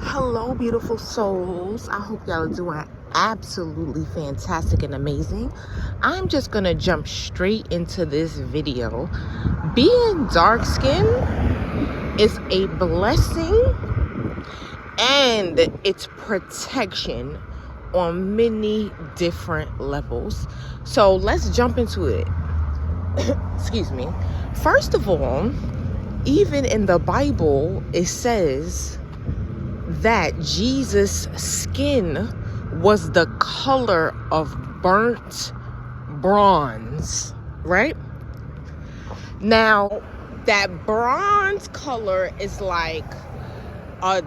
Hello, beautiful souls. I hope y'all are doing absolutely fantastic and amazing. I'm just gonna jump straight into this video. Being dark skinned is a blessing and it's protection on many different levels. So let's jump into it. Excuse me. First of all, even in the Bible, it says that Jesus' skin was the color of burnt bronze, right? Now, that bronze color is like a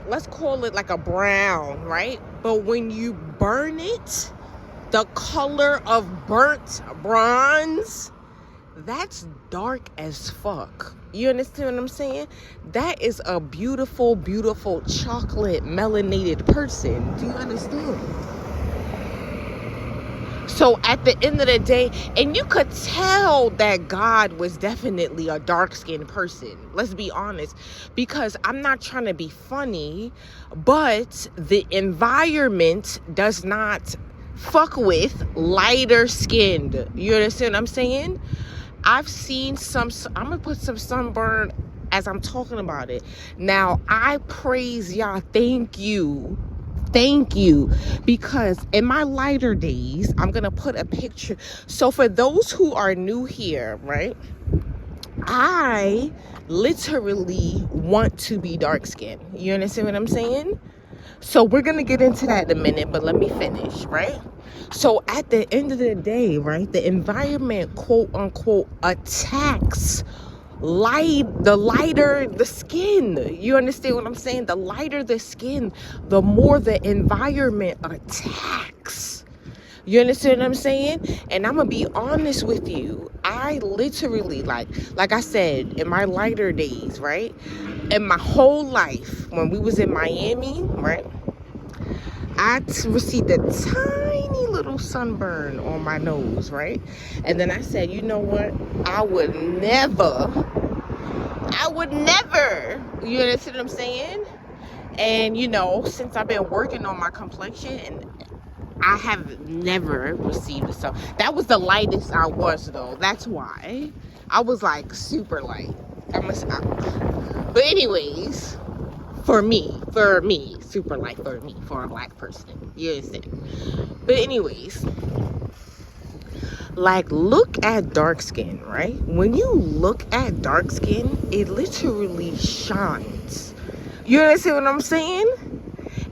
let's call it like a brown, right? But when you burn it, the color of burnt bronze, that's dark as fuck. You understand what I'm saying? That is a beautiful, beautiful chocolate melanated person. Do you understand? So at the end of the day, and you could tell that God was definitely a dark-skinned person. Let's be honest. Because I'm not trying to be funny, but the environment does not fuck with lighter skinned. You understand what I'm saying? I've seen I'm gonna put some sunburn as I'm talking about it. Now, I praise y'all. Thank you, because in my lighter days, I'm gonna put a picture. So for those who are new here, right, I literally want to be dark skinned. You understand what I'm saying? So we're gonna get into that in a minute, but let me finish, right? So at the end of the day, right, the environment, quote unquote, attacks the lighter the skin. You understand what I'm saying? The lighter the skin, the more the environment attacks. You understand what I'm saying? And I'm gonna be honest with you. I literally, like I said, in my lighter days, right? In my whole life, when we was in Miami, right? I received a tiny little sunburn on my nose, right? And then I said, you know what? I would never, you understand what I'm saying? And, you know, since I've been working on my complexion, I have never received a sun. That was the lightest I was, though. That's why. I was, like, super light. But anyways, for me, super light for me, for a black person. You understand? But anyways, like, look at dark skin, right? When you look at dark skin, it literally shines. You understand what I'm saying?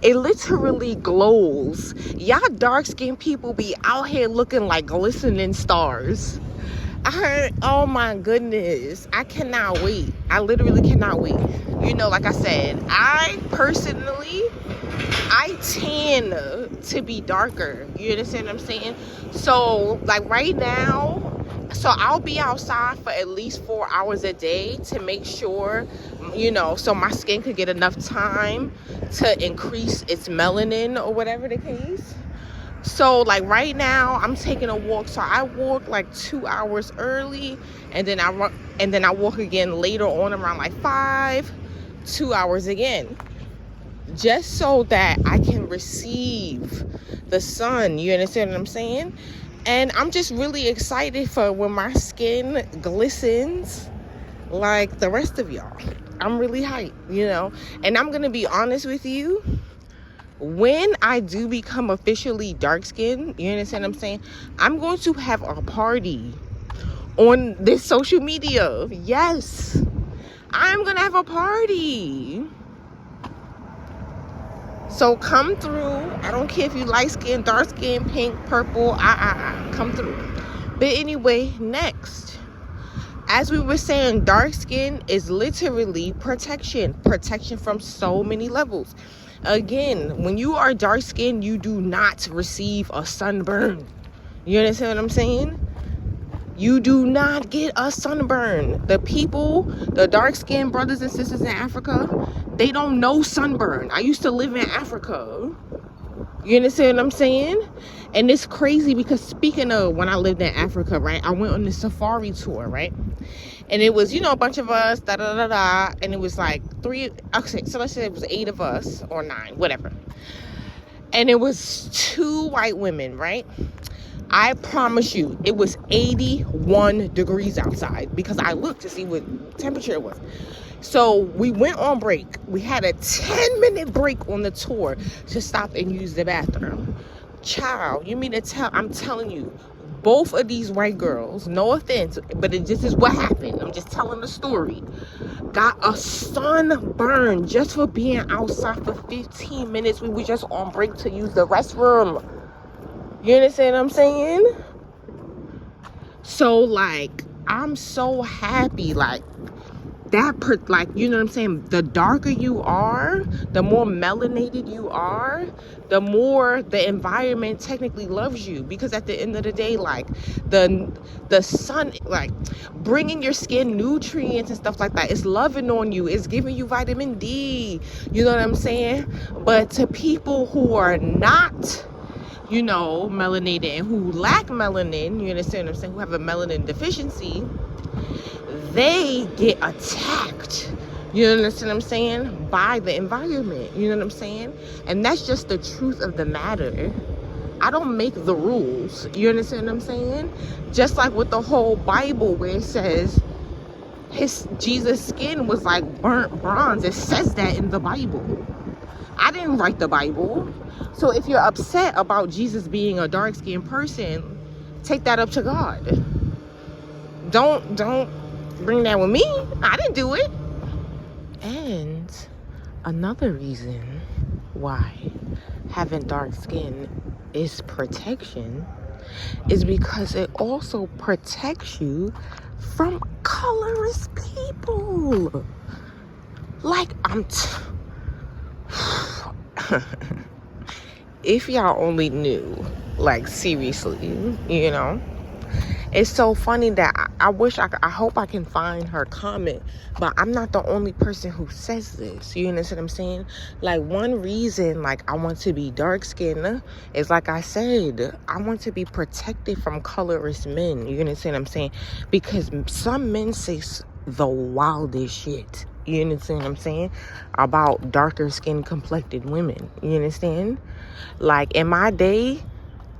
It literally glows. Y'all dark skinned people be out here looking like glistening stars. I heard, oh my goodness, I cannot wait. I literally cannot wait. You know, like I said, I tend to be darker. You understand what I'm saying? So, like right now, so I'll be outside for at least 4 hours a day to make sure, you know, so my skin could get enough time to increase its melanin or whatever the case. So like right now I'm taking a walk. So I walk like 2 hours early, and then I walk again later on around like 2 hours again, just so that I can receive the sun. You understand what I'm saying? And I'm just really excited for when my skin glistens like the rest of y'all. I'm really hyped, you know. And I'm gonna be honest with you, when I do become officially dark skinned, you understand what I'm saying? I'm going to have a party on this social media. Yes, I'm gonna have a party. So come through. I don't care if you light skin, dark skin, pink, purple, come through. But anyway, next, as we were saying, dark skin is literally protection from so many levels. Again, when you are dark skinned, you do not receive a sunburn. You understand what I'm saying? You do not get a sunburn. The dark skinned brothers and sisters in Africa, they don't know sunburn. I used to live in Africa. You understand what I'm saying? And it's crazy because, speaking of when I lived in Africa, right, I went on the safari tour, right? And it was, you know, a bunch of us, da da da da, and it was like okay, so let's say it was 8 of us or 9, whatever. And it was 2 white women, right? I promise you, it was 81 degrees outside because I looked to see what temperature it was. So we went on break. We had a 10-minute break on the tour to stop and use the bathroom. Child, you mean to tell, I'm telling you, both of these white girls, no offense, but this is what happened. I'm just telling the story. Got a sunburn just for being outside for 15 minutes. We were just on break to use the restroom. You understand what I'm saying? So, like, I'm so happy, like, like, you know what I'm saying? The darker you are, the more melanated you are, the more the environment technically loves you. Because at the end of the day, like, the sun, like, bringing your skin nutrients and stuff like that, it's loving on you. It's giving you vitamin D. You know what I'm saying? But to people who are not, you know, melanated and who lack melanin, you understand what I'm saying, who have a melanin deficiency, they get attacked, you understand what I'm saying, by the environment, you know what I'm saying? And that's just the truth of the matter. I don't make the rules, you understand what I'm saying? Just like with the whole Bible where it says Jesus' skin was like burnt bronze. It says that in the Bible. I didn't write the Bible. So if you're upset about Jesus being a dark-skinned person, take that up to God. Don't bring that with me. I didn't do it. And another reason why having dark skin is protection is because it also protects you from colorless people. Like, if y'all only knew, like, seriously, you know, it's so funny that I hope I can find her comment, but I'm not the only person who says this. You understand what I'm saying? Like, one reason, like, I want to be dark skinned is, like I said, I want to be protected from colorless men. You understand what I'm saying? Because some men say the wildest shit. You understand what I'm saying? About darker skin complected women. You understand? Like, in my day,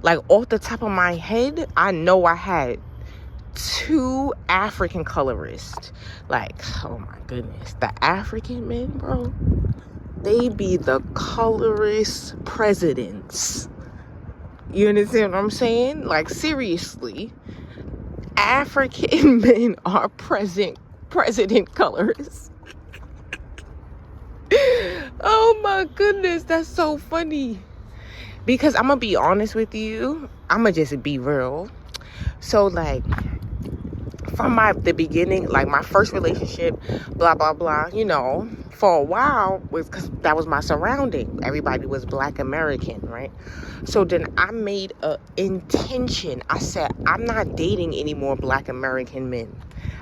like, off the top of my head, I know I had 2 African colorists. Like, oh my goodness. The African men, bro, they be the colorist presidents. You understand what I'm saying? Like, seriously. African men are president colorists. Oh my goodness, that's so funny. Because I'm gonna be honest with you, I'm gonna just be real. So, like, from the beginning, like, my first relationship, blah blah blah, you know, for a while, was because that was my surrounding. Everybody was Black American, right? So then I made a intention. I said, I'm not dating any more Black American men.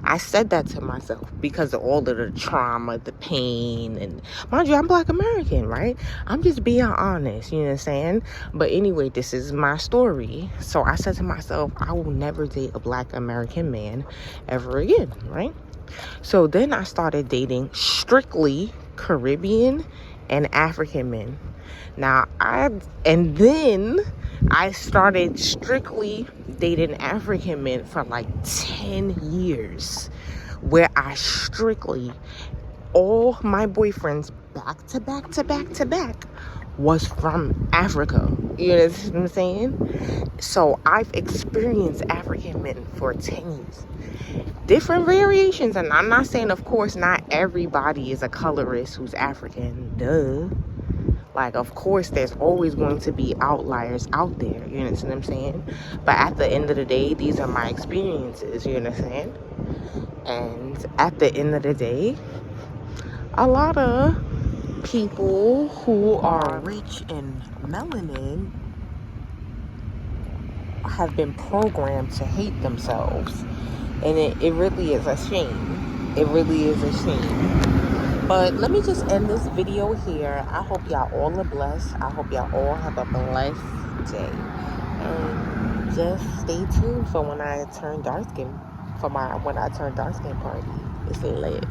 I said that to myself because of all of the trauma, the pain, and mind you, I'm Black American, right? I'm just being honest, you know what I'm saying? But anyway, this is my story. So I said to myself, I will never date a Black American man ever again, right? So then I started dating strictly Caribbean and African men. Then I started strictly dating African men for like 10 years, where I strictly, all my boyfriends back to back was from Africa. You know what I'm saying? So I've experienced African men for 10 years. Different variations, and I'm not saying, of course, not everybody is a colorist who's African. Duh. Like, of course, there's always going to be outliers out there, you know what I'm saying? But at the end of the day, these are my experiences, you know what I'm saying? And at the end of the day, a lot of people who are rich in melanin have been programmed to hate themselves. And it really is a shame. It really is a shame. But let me just end this video here. I hope y'all all are blessed. I hope y'all all have a blessed day. And just stay tuned for when I turn dark skin. for my when I turn dark skin party. It's lit.